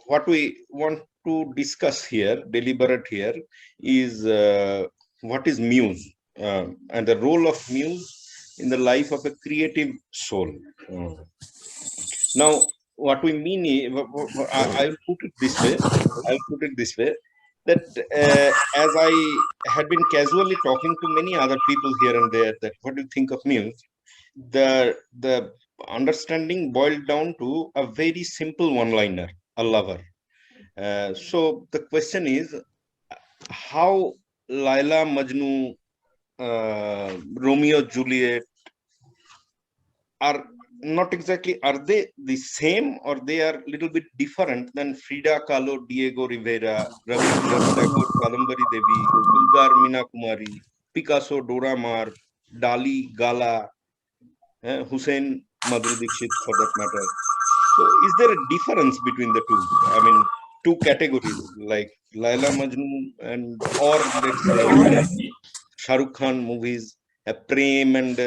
what we want to discuss here, deliberate here, is what is muse and the role of muse in the life of a creative soul. Now, what we mean is, I'll put it this way. I'll put it this way that as I had been casually talking to many other people here and there, that what do you think of muse? The understanding boiled down to a very simple one-liner: a lover. So the question is, how Laila Majnu, Romeo Juliet are not exactly, are they the same, or they are little bit different than Frida Kahlo, Diego Rivera, Rabindranath Tagore, Kadambari Devi, Gulzar Meena Kumari, Picasso, Dora Maar, Dali, Gala, Hussein, Madhuri Dixit, for that matter. So is there a difference between the two? I mean, two categories like Laila Majnu and, or let's say Shah Rukh Khan movies, Prem and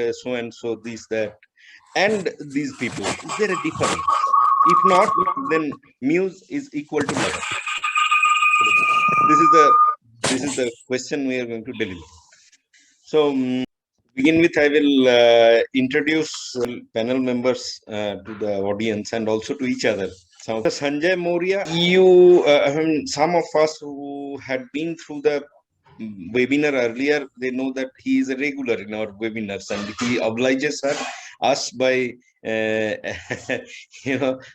so, this, that, and these people. Is there a difference? If not, then muse is equal to lover. So this is the question we are going to deliver. So begin with, I will introduce panel members to the audience and also to each other. So Sanjay Moria, some of us who had been through the webinar earlier, they know that he is a regular in our webinars, and he obliges us by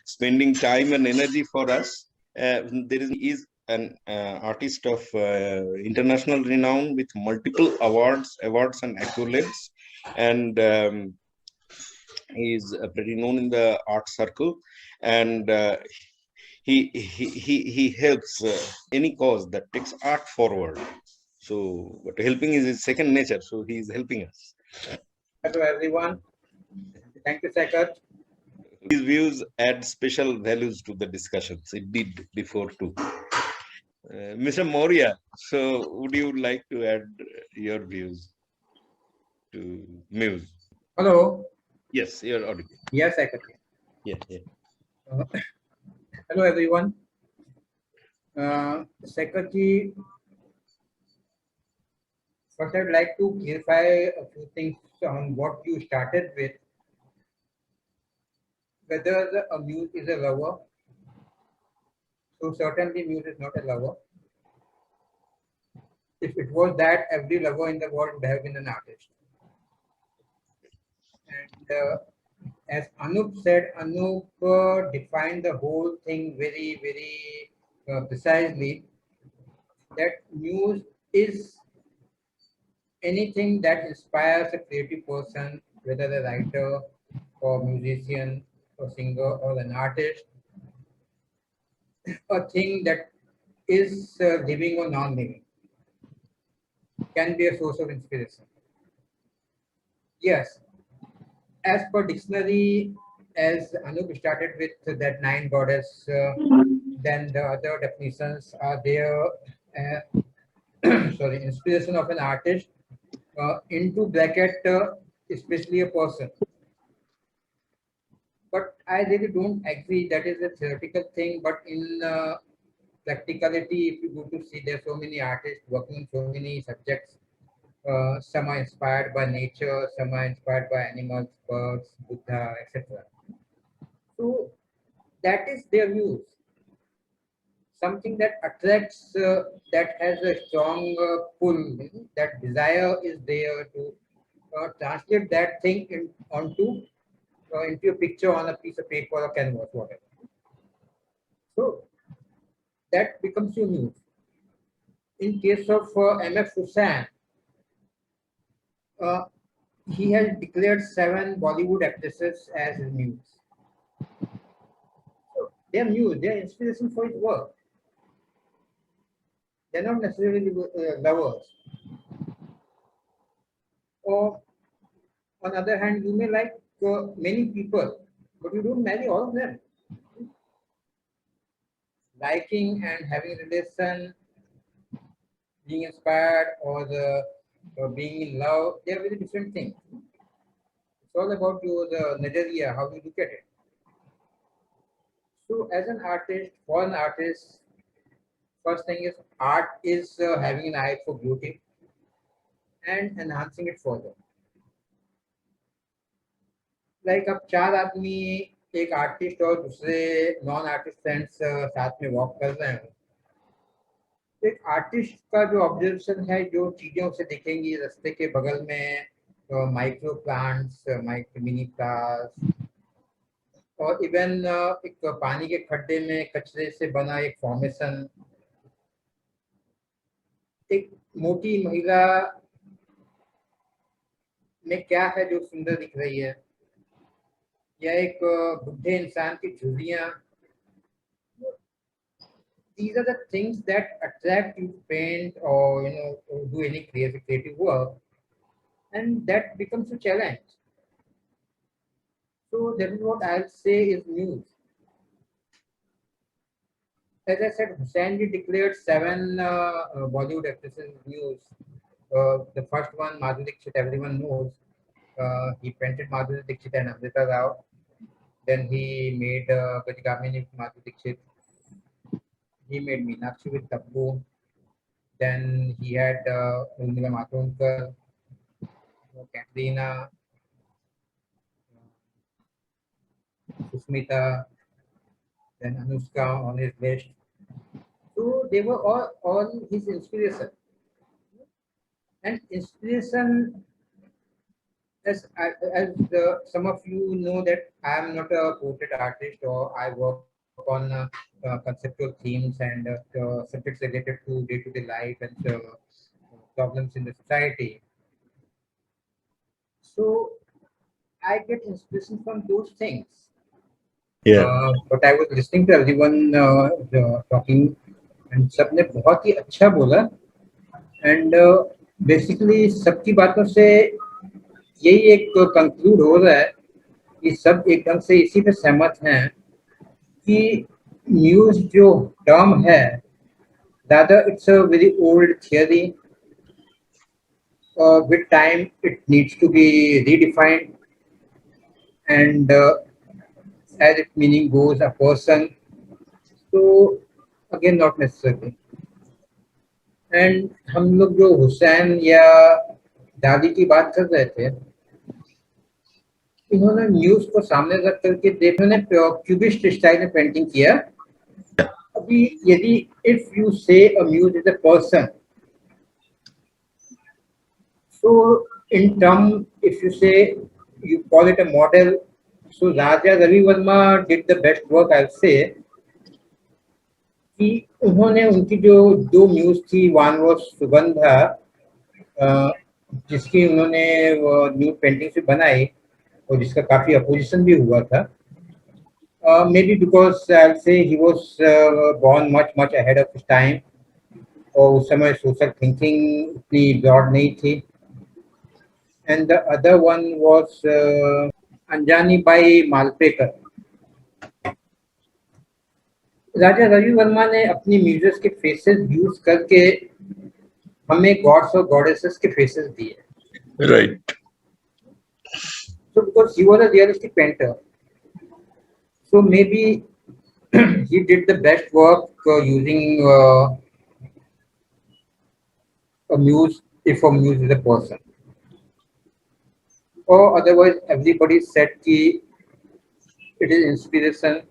spending time and energy for us. Is an artist of international renown with multiple awards and accolades, and he is pretty known in the art circle, and he helps any cause that takes art forward. So, but helping is his second nature. So he is helping us. Hello everyone. Thank you, Sagar. His views add special values to the discussions. It did before too. Mr. Moria, so would you like to add your views to Muse? Hello. Yes, you're audible. Yes, Sagar. Yeah. Hello everyone. Sagar-ji, first I'd like to clarify a few things on what you started with. Whether a muse is a lover. So certainly muse is not a lover. If it was that, every lover in the world would have been an artist. And as Anup said, Anup defined the whole thing very, very precisely, that muse is anything that inspires a creative person, whether a writer or musician or singer or an artist, a thing that is living or non-living, can be a source of inspiration. Yes, as per dictionary, as Anup started with that 9 goddess, then the other definitions are there. Sorry, inspiration of an artist, into bracket, especially a person. But I really don't agree that is a theoretical thing, but in practicality, if you go to see, there are so many artists working on so many subjects. Some are inspired by nature, some are inspired by animals, birds, Buddha, etc. So that is their views. Something that attracts, that has a strong pull, that desire is there to translate that thing into a picture on a piece of paper or canvas, whatever. So that becomes your muse. In case of M.F. Hussain, he has declared 7 Bollywood actresses as his muse. So they are muse, they are inspiration for his work. They are not necessarily lovers. Or on the other hand, you may like many people, but you don't marry all of them. Liking and having a relation, being inspired, or being in love, they are very different things. It's all about the nazariya, how you look at it. So as an artist, for an artist, first thing is art is having an eye for beauty and enhancing it further. Like अब चार आदमी, एक artist और दूसरे non artist friends साथ में walk कर रहे हैं, तो एक आर्टिस्ट का जो ऑब्जर्वेशन है, जो चीजें उसे दिखेंगी रास्ते के बगल में, micro plants, micro mini plants, और इवन एक पानी के खड्डे में कचरे से बना एक फॉर्मेशन, एक मोटी महिला में क्या है जो सुंदर दिख रही है, या एक बुढ़े इंसान की झुर्रियां. These are the things that attract you to paint or or do any creative work, and that becomes a challenge. So that is what I'll say is news. As I said, Hussain ji declared 7 Bollywood actresses news. The first one, Madhuri Dixit, everyone knows. He painted Madhuri Dixit and Amrita Rao. Then he made Gajigamini with Madhuri Dixit. He made Meenakshi with Tabbu. Then he had Urmila Matondkar, Katrina, Susmita, then Anushka on his list. So they were all his inspiration. And inspiration, as some of you know, that I am not a portrait artist, or I work on conceptual themes and subjects related to day-to-day life and problems in the society. So I get inspiration from those things. But I was listening to everyone talking, and सबने बहुत ही अच्छा बोला, and basically सबकी बातों से यही एक conclude हो रहा है कि सब एकदम से इसी पे सहमत हैं कि न्यूज़ जो टर्म है, rather it's a very old theory. With time it needs to be redefined, and as its meaning goes, a person. So again, not necessarily. And हम लोग जो हुसैन या दादी की बात कर रहे थे, इन्होंने न्यूज को सामने रख करके इन्होंने क्यूबिस्ट स्टाइल में पेंटिंग किया. अभी यदि if you say a muse is a person, so in term, if you say you call it a model, so Raja Ravi Verma did the best work, I'll say. कि उन्होंने उनकी जो 2 muse थी, one was Sugandha, जिसकी उन्होंने वो new painting से बनाई और जिसका काफी अपोजिशन भी हुआ था. Maybe because I'll say he was born much ahead of his time, और उस समय सोशल थिंकिंग इतनी ब्रॉड नहीं थी. And the other one was Anjani Bai Malpekar. Raja Ravi Varma ने अपनी म्यूजिक के फेसेस यूज करके हमें गॉड्स और गॉडेसेस के फेसेस दिए. Right. So because he was a realistic painter, so maybe he did the best work using a muse, if a muse is a person. Or otherwise, everybody said कि it is inspiration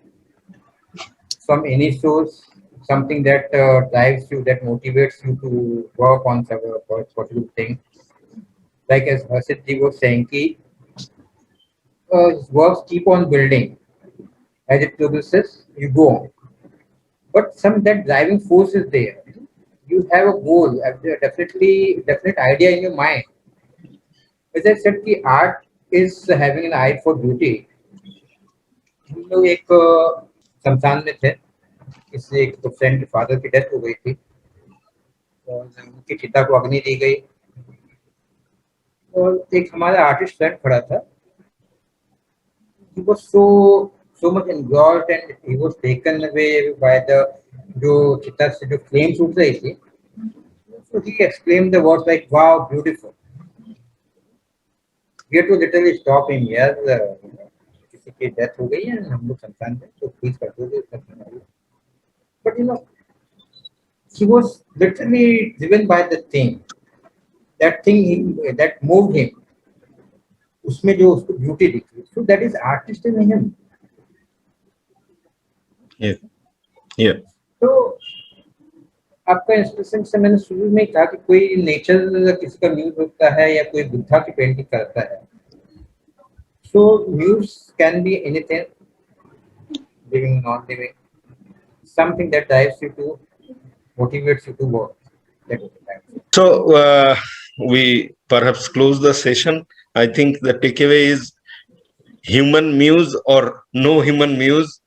from any source, something that drives you, that motivates you to work on some particular thing. Like as Harshit ji was saying, कि his works keep on building. As it progresses, you go on. But some that driving force is there. You have a goal, definite idea in your mind. As I said, कि art is having an eye for beauty. हम लोग एक शमशान में थे, इसलिए एक तो फ्रेंड के फादर की डेथ हो गई थी और उनकी चिता को अग्नि दी गई, और एक हमारा आर्टिस्ट फ्रेंड खड़ा था. He was so much engrossed and he was taken away by the जो चिता से जो flames उठ रही थी. So he exclaimed the words like, "Wow, beautiful." We had to literally stop him. Yes, किसी की डेथ हो गई है हम लोग शमशान में तो प्लीज कर दो, but he was literally driven by the thing, that moved him, उसमें जो उसको ब्यूटी दिखी, so that is artist in him. Yeah. तो आपका इंस्पिरेशन से मैंने शुरू में कहा कि कोई नेचर किसी का म्यूज होता है या कोई बुद्धा की पेंटिंग करता है, so muse can be anything, living, non living, something that drives you to, motivates you to work. That is the time. So we perhaps close the session. I think the takeaway is human muse or no human muse,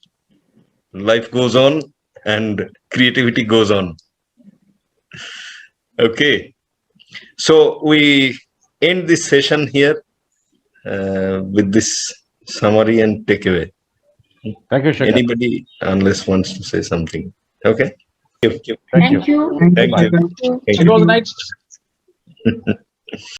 life goes on and creativity goes on. Okay. So we end this session here with this summary and takeaway. Thank you, Shekhar. Anybody, unless wants to say something. Okay. Thank you. Thank you. Thank you. It was nice.